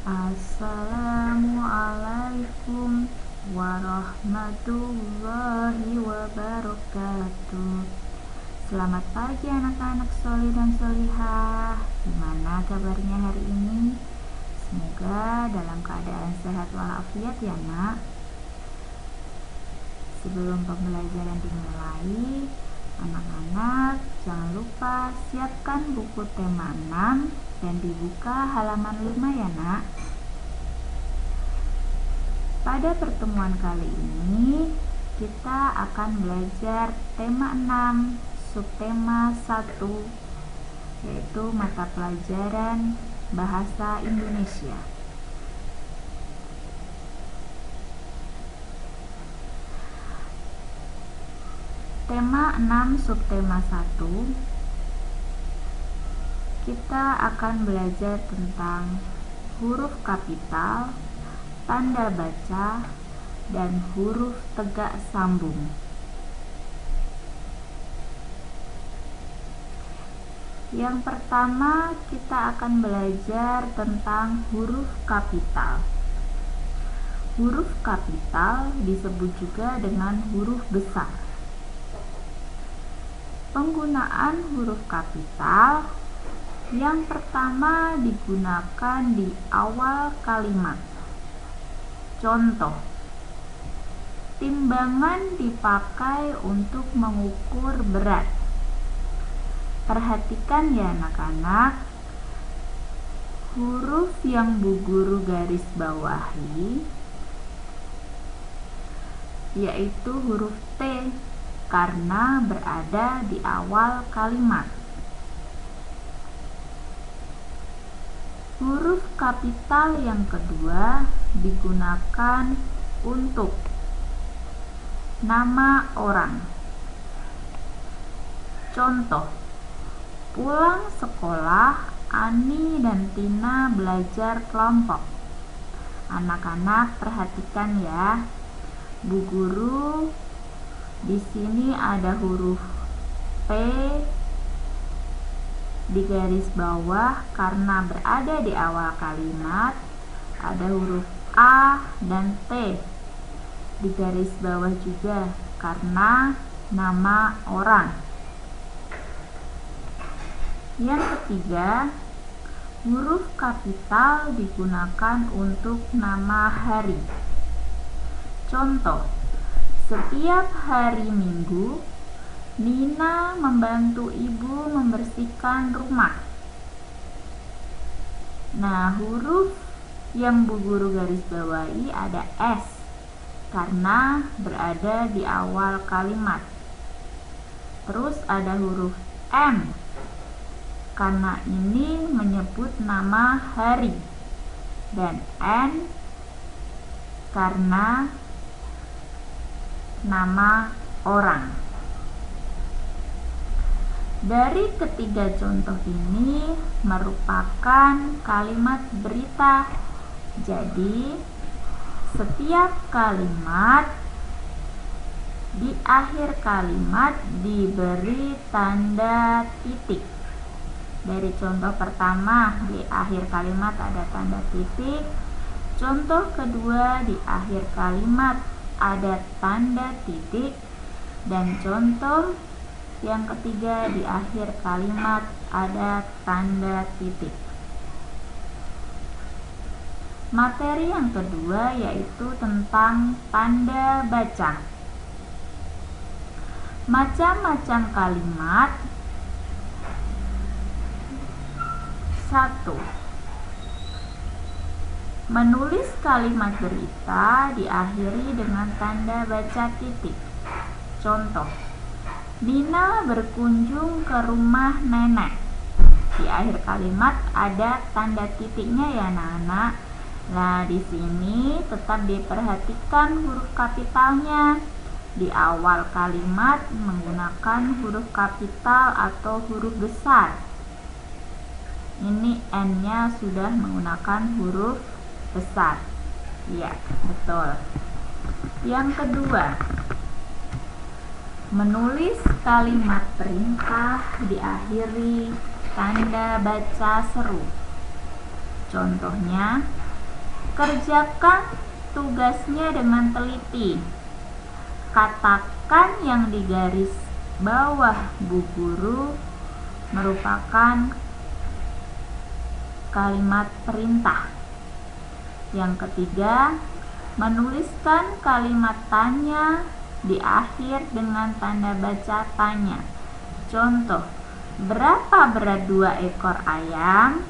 Assalamualaikum warahmatullahi wabarakatuh. Selamat pagi anak-anak solih dan solihah. Gimana kabarnya hari ini? Semoga dalam keadaan sehat walafiat ya nak. Sebelum pembelajaran dimulai, anak-anak jangan lupa siapkan buku tema 6 dan dibuka halaman 5 ya nak. Pada pertemuan kali ini kita akan belajar tema 6 subtema 1, yaitu mata pelajaran Bahasa Indonesia. Tema 6 subtema 1, kita akan belajar tentang huruf kapital, tanda baca, dan huruf tegak sambung. Yang pertama kita akan belajar tentang huruf kapital. Huruf kapital disebut juga dengan huruf besar. Penggunaan huruf kapital yang pertama digunakan di awal kalimat. Contoh, timbangan dipakai untuk mengukur berat. Perhatikan ya anak-anak, huruf yang Bu Guru garis bawahi yaitu huruf T karena berada di awal kalimat. Huruf kapital yang kedua digunakan untuk nama orang. Contoh, pulang sekolah, Ani dan Tina belajar kelompok. Anak-anak perhatikan ya, Bu Guru di sini ada huruf P di garis bawah karena berada di awal kalimat. Ada huruf A dan T di garis bawah juga karena nama orang. Yang ketiga, huruf kapital digunakan untuk nama hari. Contoh, setiap hari Minggu Nina membantu ibu membersihkan rumah. Nah, huruf yang Bu Guru garis bawahi ada S karena berada di awal kalimat. Terus ada huruf M karena ini menyebut nama hari, dan N karena nama orang. Dari ketiga contoh ini merupakan kalimat berita. Jadi, setiap kalimat di akhir kalimat diberi tanda titik. Dari contoh pertama, di akhir kalimat ada tanda titik. Contoh kedua, di akhir kalimat ada tanda titik. Dan contoh yang ketiga, di akhir kalimat ada tanda titik. Materi yang kedua yaitu tentang tanda baca. Macam-macam kalimat. 1. Menulis kalimat berita diakhiri dengan tanda baca titik. Contoh, Nina berkunjung ke rumah nenek. Di akhir kalimat ada tanda titiknya ya anak-anak. Nah, di sini tetap diperhatikan huruf kapitalnya. Di awal kalimat menggunakan huruf kapital atau huruf besar. Ini N-nya sudah menggunakan huruf besar. Iya, betul. Yang kedua, menulis kalimat perintah diakhiri tanda baca seru. Contohnya, Kerjakan tugasnya dengan teliti. Katakan yang di garis bawah Bu Guru merupakan kalimat perintah. Yang ketiga, menuliskan kalimat tanya di akhir dengan tanda baca tanya. Contoh, berapa berat 2 ekor ayam?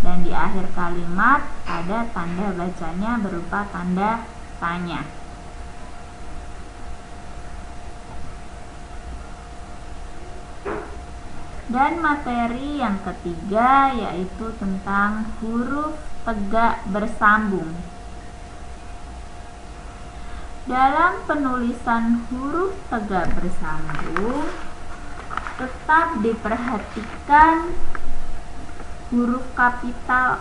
Dan di akhir kalimat ada tanda bacanya berupa tanda tanya. Dan materi yang ketiga yaitu tentang huruf tegak bersambung. Dalam penulisan huruf tegak bersambung, tetap diperhatikan huruf kapitalnya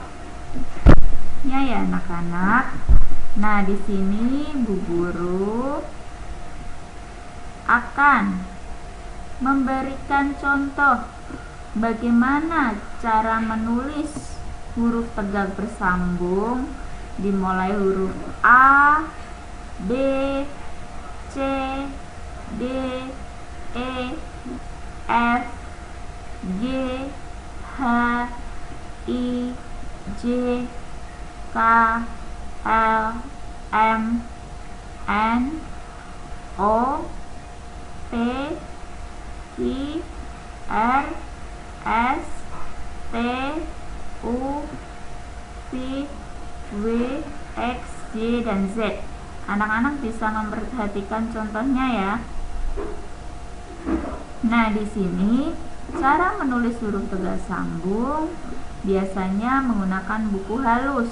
ya anak-anak. Nah, di sini Bu Guru akan memberikan contoh bagaimana cara menulis huruf tegak bersambung, dimulai huruf A, B, C, D, E, F, G, H, I, J, K, L, M, N, O, P, Q, R, S, T, U, V, W, X, Y, dan Z. Anak-anak bisa memperhatikan contohnya ya. Nah, di sini cara menulis huruf tegak sambung biasanya menggunakan buku halus.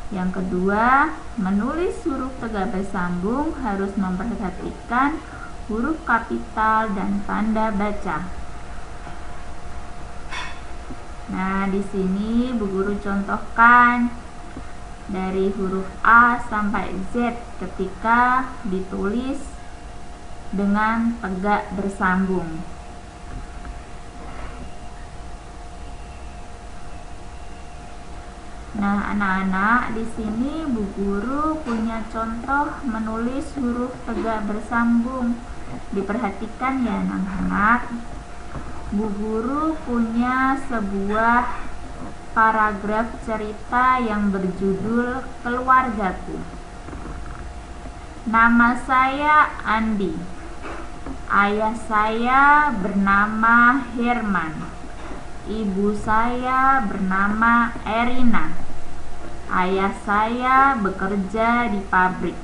Yang kedua, menulis huruf tegak bersambung harus memperhatikan huruf kapital dan tanda baca. Nah, di sini Bu Guru contohkan dari huruf A sampai Z ketika ditulis dengan tegak bersambung. Nah, anak-anak, di sini Bu Guru punya contoh menulis huruf tegak bersambung. Diperhatikan ya anak-anak. Bu Guru punya sebuah paragraf cerita yang berjudul Keluargaku. Nama saya Andi. Ayah saya bernama Herman. Ibu saya bernama Erina. Ayah saya bekerja di pabrik.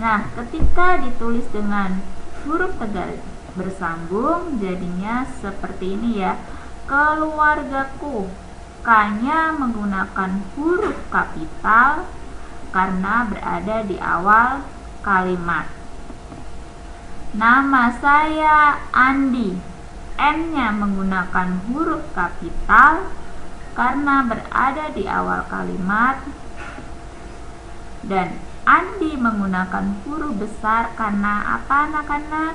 Nah, ketika ditulis dengan huruf tegak bersambung, jadinya seperti ini ya. Keluargaku. K-nya menggunakan huruf kapital karena berada di awal kalimat. Nama saya Andi. N-nya menggunakan huruf kapital karena berada di awal kalimat. Dan Andi menggunakan huruf besar karena apa anak-anak?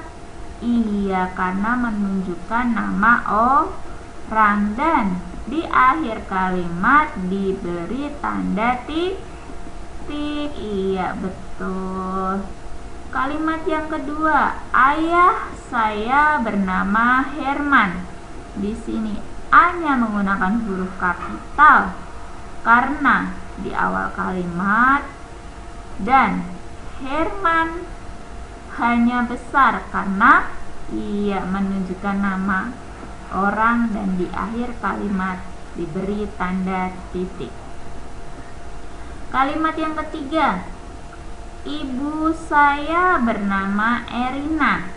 Iya, karena menunjukkan nama orang. Dan di akhir kalimat diberi tanda titik. Iya, betul. Kalimat yang kedua, ayah saya bernama Herman. Di sini A-nya menggunakan huruf kapital karena di awal kalimat, dan Herman hanya besar karena ia menunjukkan nama orang, dan di akhir kalimat diberi tanda titik. Kalimat yang ketiga, ibu saya bernama Erina.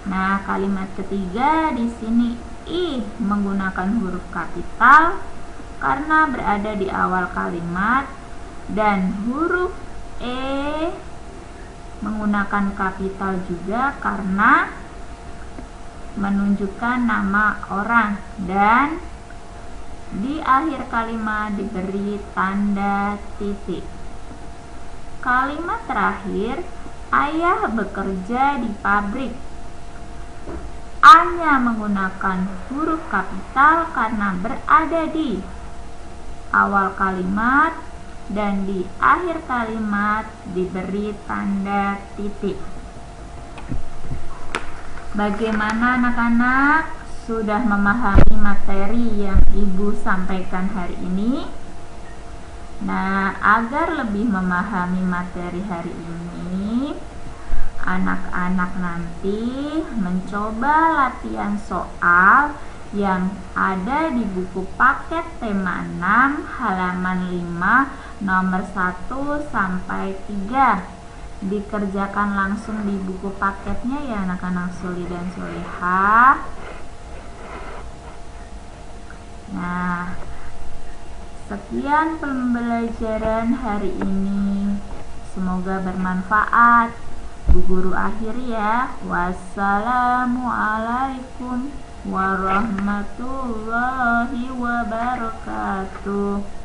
Nah, kalimat ketiga di sini I menggunakan huruf kapital karena berada di awal kalimat, dan huruf E menggunakan kapital juga karena menunjukkan nama orang, dan di akhir kalimat diberi tanda titik. Kalimat terakhir, ayah bekerja di pabrik. A-nya menggunakan huruf kapital karena berada di awal kalimat, dan di akhir kalimat diberi tanda titik. Bagaimana anak-anak? Sudah memahami materi yang Ibu sampaikan hari ini? Nah, agar lebih memahami materi hari ini, anak-anak nanti mencoba latihan soal yang ada di buku paket tema 6 halaman 5 nomor 1 sampai 3. Dikerjakan langsung di buku paketnya ya anak-anak Suli dan Solehah. Nah, sekian pembelajaran hari ini. Semoga bermanfaat. Bu Guru akhiri ya. Wassalamualaikum warahmatullahi wabarakatuh.